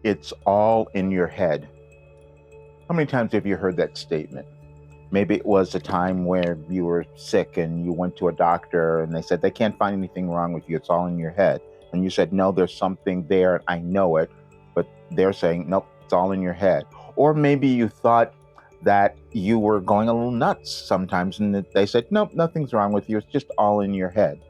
It's all in your head. How many times have you heard that statement? Maybe it was a time where you were sick and you went to a doctor and they said they can't find anything wrong with you. It's all in your head. And you said, no, there's something there. I know it. But they're saying, nope, it's all in your head. Or maybe you thought that you were going a little nuts sometimes and they said, nope, nothing's wrong with you. It's just all in your head.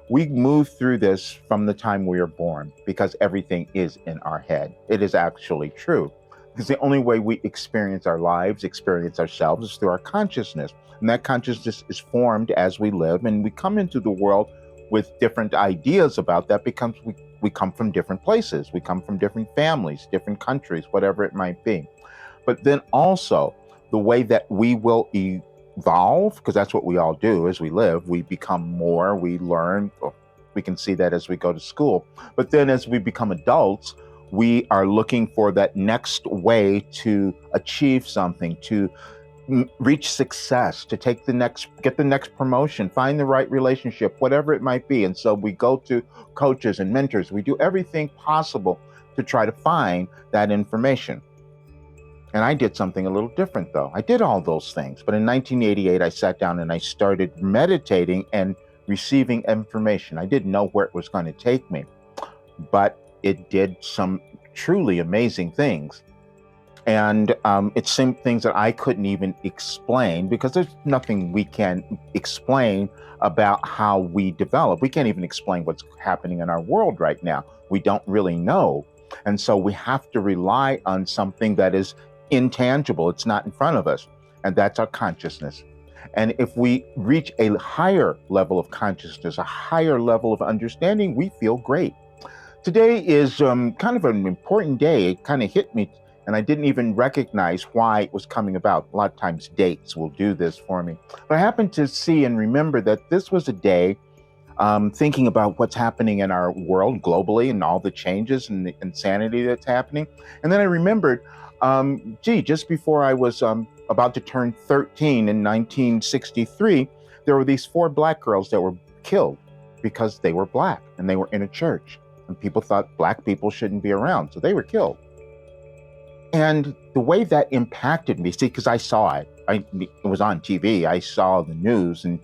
We move through this from the time we are born because everything is in our head. It is actually true. Because the only way we experience our lives, experience ourselves, is through our consciousness. And that consciousness is formed as we live, and we come into the world with different ideas about that because we come from different places. We come from different families, different countries, whatever it might be. But then also, the way that we will evolve, because that's what we all do as we live, we become more, we learn. We can see that as we go to school. But then as we become adults, we are looking for that next way to achieve something, to reach success, to get the next promotion, find the right relationship, whatever it might be. And so we go to coaches and mentors. We do everything possible to try to find that information. And I did something a little different, though. I did all those things. But in 1988, I sat down and I started meditating and receiving information. I didn't know where it was going to take me, but it did some truly amazing things. And it's some things that I couldn't even explain because there's nothing we can explain about how we develop. We can't even explain what's happening in our world right now. We don't really know. And so we have to rely on something that is intangible. It's not in front of us. And that's our consciousness. And if we reach a higher level of consciousness, a higher level of understanding, we feel great. Today is kind of an important day. It kind of hit me, and I didn't even recognize why it was coming about. A lot of times dates will do this for me. But I happened to see and remember that this was a day thinking about what's happening in our world globally and all the changes and the insanity that's happening. And then I remembered, just before I was about to turn 13 in 1963, there were these 4 black girls that were killed because they were black and they were in a church. And people thought black people shouldn't be around, so they were killed. And the way that impacted me, see, because I saw it. It was on TV. I saw the news, and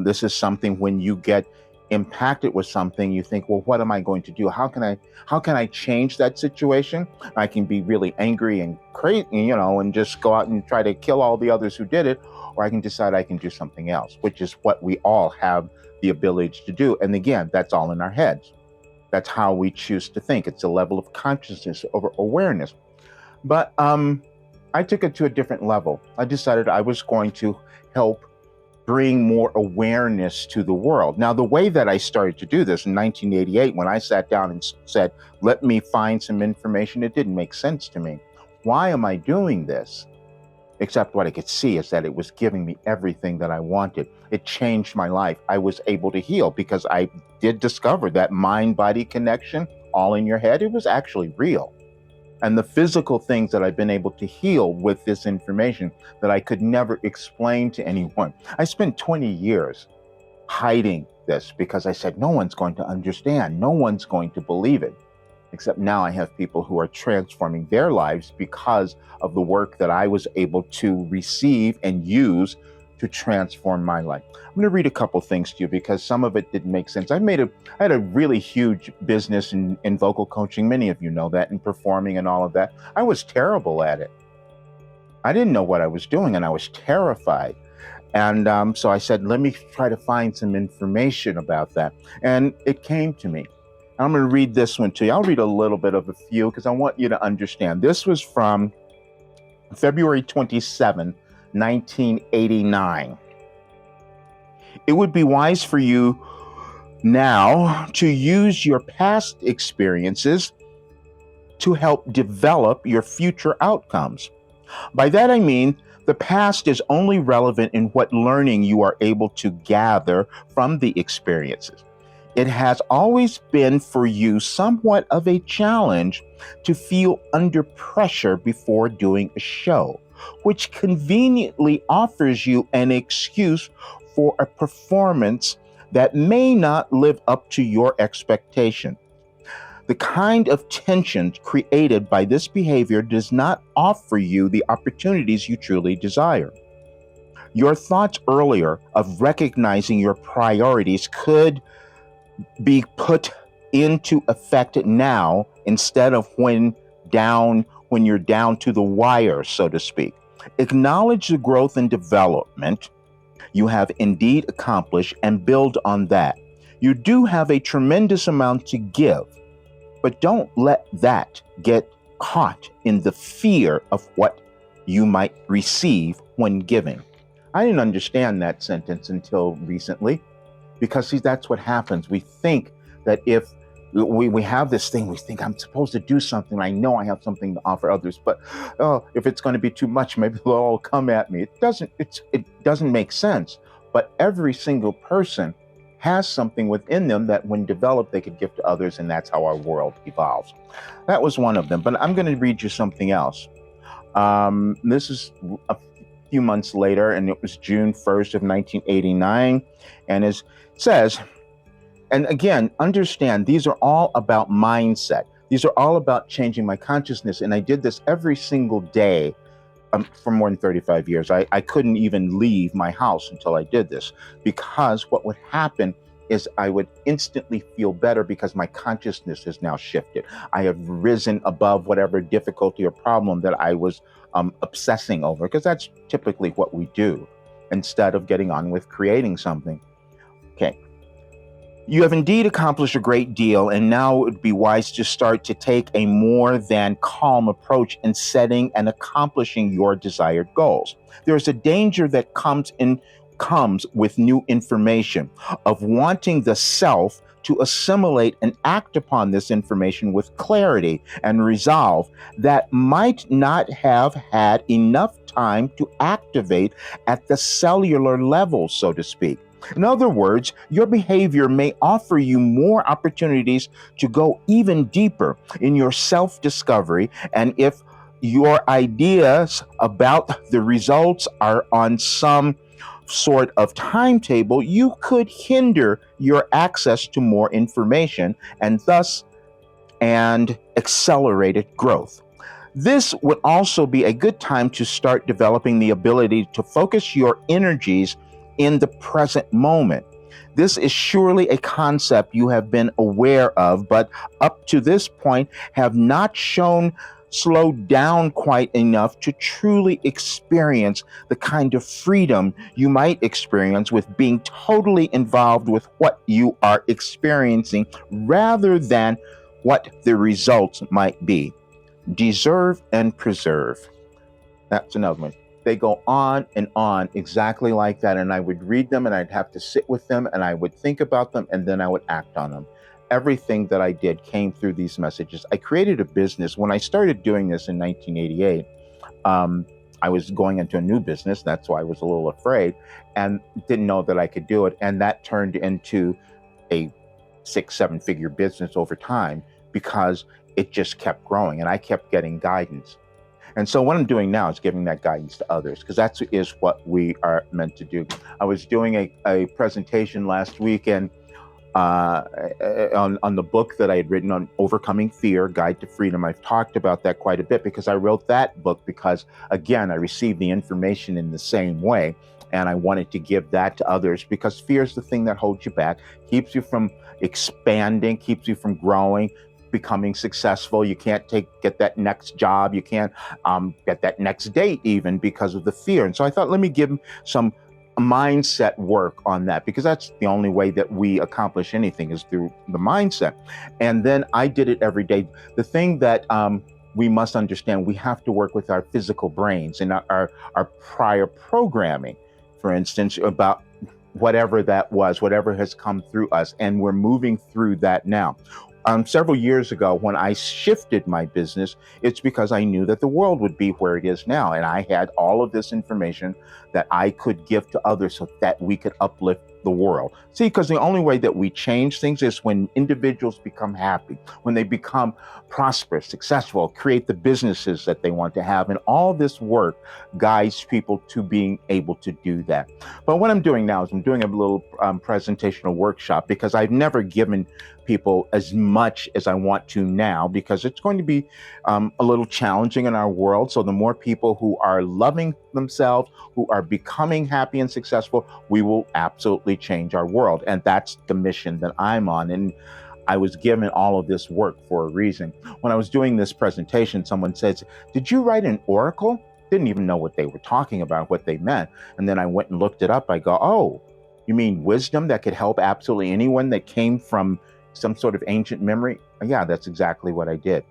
this is something when you get impacted with something, you think, well, what am I going to do? How can I change that situation? I can be really angry and crazy, and just go out and try to kill all the others who did it, or I can decide I can do something else, which is what we all have the ability to do. And again, that's all in our heads. That's how we choose to think. It's a level of consciousness over awareness. But I took it to a different level. I decided I was going to help bring more awareness to the world. Now, the way that I started to do this in 1988, when I sat down and said, let me find some information, it didn't make sense to me. Why am I doing this? Except what I could see is that it was giving me everything that I wanted. It changed my life. I was able to heal because I did discover that mind-body connection, all in your head, it was actually real. And the physical things that I've been able to heal with this information that I could never explain to anyone. I spent 20 years hiding this because I said, no one's going to understand. No one's going to believe it. Except now I have people who are transforming their lives because of the work that I was able to receive and use to transform my life. I'm going to read a couple things to you because some of it didn't make sense. I had a really huge business in vocal coaching. Many of you know that, and performing and all of that. I was terrible at it. I didn't know what I was doing, and I was terrified. And so I said, let me try to find some information about that. And it came to me. I'm going to read this one to you. I'll read a little bit of a few because I want you to understand. This was from February 27, 1989. It would be wise for you now to use your past experiences to help develop your future outcomes. By that I mean, the past is only relevant in what learning you are able to gather from the experiences. It has always been for you somewhat of a challenge to feel under pressure before doing a show, which conveniently offers you an excuse for a performance that may not live up to your expectation. The kind of tension created by this behavior does not offer you the opportunities you truly desire. Your thoughts earlier of recognizing your priorities could be put into effect now instead of when you're down to the wire, so to speak. Acknowledge the growth and development you have indeed accomplished and build on that. You do have a tremendous amount to give, but don't let that get caught in the fear of what you might receive when giving. I didn't understand that sentence until recently because, see, that's what happens. We think that if we have this thing, we think I'm supposed to do something. I know I have something to offer others, but if it's going to be too much, maybe they'll all come at me. It doesn't make sense. But every single person has something within them that when developed, they could give to others, and that's how our world evolves. That was one of them, but I'm going to read you something else. This is a few months later, and it was June 1st of 1989, and it says, and again, understand, these are all about mindset. These are all about changing my consciousness, and I did this every single day for more than 35 years. I couldn't even leave my house until I did this, because what would happen is I would instantly feel better because my consciousness has now shifted. I have risen above whatever difficulty or problem that I was obsessing over, because that's typically what we do instead of getting on with creating something. Okay. You have indeed accomplished a great deal, and now it would be wise to start to take a more than calm approach in setting and accomplishing your desired goals. There's a danger that comes with new information, of wanting the self to assimilate and act upon this information with clarity and resolve that might not have had enough time to activate at the cellular level, so to speak. In other words, your behavior may offer you more opportunities to go even deeper in your self-discovery, and if your ideas about the results are on some sort of timetable, you could hinder your access to more information and thus accelerated growth. This would also be a good time to start developing the ability to focus your energies in the present moment. This is surely a concept you have been aware of, but up to this point have not slowed down quite enough to truly experience the kind of freedom you might experience with being totally involved with what you are experiencing rather than what the results might be. Deserve and preserve. That's another one. They go on and on exactly like that. And I would read them and I'd have to sit with them and I would think about them and then I would act on them. Everything that I did came through these messages. I created a business. When I started doing this in 1988, I was going into a new business. That's why I was a little afraid and didn't know that I could do it. And that turned into a 6-7 figure business over time because it just kept growing and I kept getting guidance. And so what I'm doing now is giving that guidance to others, because that is what we are meant to do. I was doing a presentation last week and on the book that I had written on Overcoming Fear, Guide to Freedom. I've talked about that quite a bit because I wrote that book because, again, I received the information in the same way. And I wanted to give that to others because fear is the thing that holds you back, keeps you from expanding, keeps you from growing, becoming successful. You can't get that next job. You can't get that next date even because of the fear. And so I thought, let me give some mindset work on that, because that's the only way that we accomplish anything is through the mindset. And then I did it every day. The thing that we must understand, we have to work with our physical brains and our prior programming, for instance, about whatever that was, whatever has come through us. And we're moving through that now. Several years ago, when I shifted my business, it's because I knew that the world would be where it is now. And I had all of this information that I could give to others so that we could uplift the world. See, because the only way that we change things is when individuals become happy, when they become prosperous, successful, create the businesses that they want to have. And all this work guides people to being able to do that. But what I'm doing now is I'm doing a little presentational workshop, because I've never given people as much as I want to now, because it's going to be a little challenging in our world. So the more people who are loving themselves, who are becoming happy and successful, we will absolutely change our world. And that's the mission that I'm on. And I was given all of this work for a reason. When I was doing this presentation, someone says, "Did you write an oracle?" Didn't even know what they were talking about, what they meant. And then I went and looked it up. I go, "Oh, you mean wisdom that could help absolutely anyone that came from some sort of ancient memory?" Yeah, that's exactly what I did.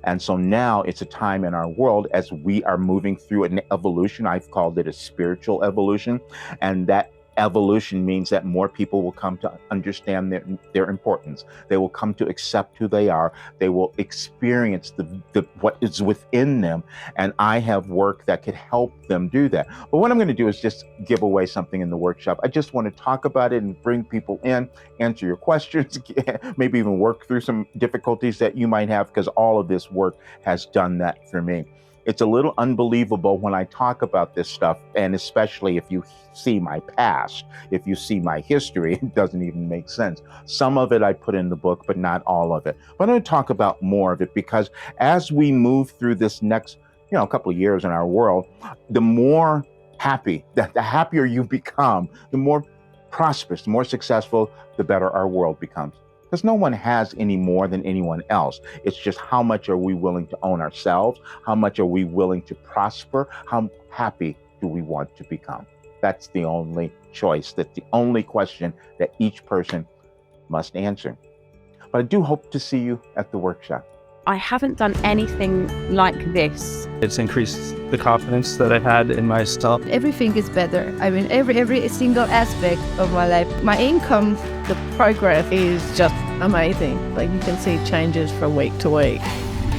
And so now it's a time in our world as we are moving through an evolution. I've called it a spiritual evolution. And that evolution means that more people will come to understand their importance. They will come to accept who they are. They will experience the what is within them. And I have work that could help them do that. But what I'm going to do is just give away something in the workshop. I just want to talk about it and bring people in, answer your questions, maybe even work through some difficulties that you might have, because all of this work has done that for me. It's a little unbelievable when I talk about this stuff, and especially if you see my past, if you see my history, it doesn't even make sense. Some of it I put in the book, but not all of it. But I'm going to talk about more of it, because as we move through this next, couple of years in our world, the more happy, the happier you become, the more prosperous, the more successful, the better our world becomes. Because no one has any more than anyone else. It's just how much are we willing to own ourselves? How much are we willing to prosper? How happy do we want to become? That's the only choice. That's the only question that each person must answer. But I do hope to see you at the workshop. I haven't done anything like this. It's increased the confidence that I've had in myself. Everything is better. I mean, every single aspect of my life. My income, the progress is just amazing. Like, you can see changes from week to week.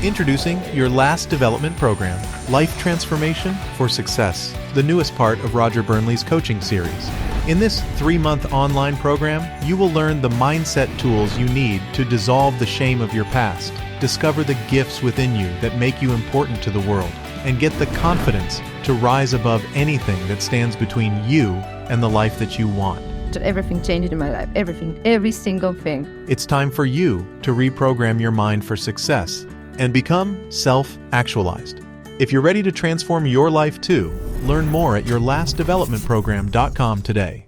Introducing your last development program, Life Transformation for Success, the newest part of Roger Burnley's coaching series. In this 3-month online program, you will learn the mindset tools you need to dissolve the shame of your past, discover the gifts within you that make you important to the world, and get the confidence to rise above anything that stands between you and the life that you want. Everything changed in my life. Everything. Every single thing. It's time for you to reprogram your mind for success and become self-actualized. If you're ready to transform your life too, learn more at yourlastdevelopmentprogram.com today.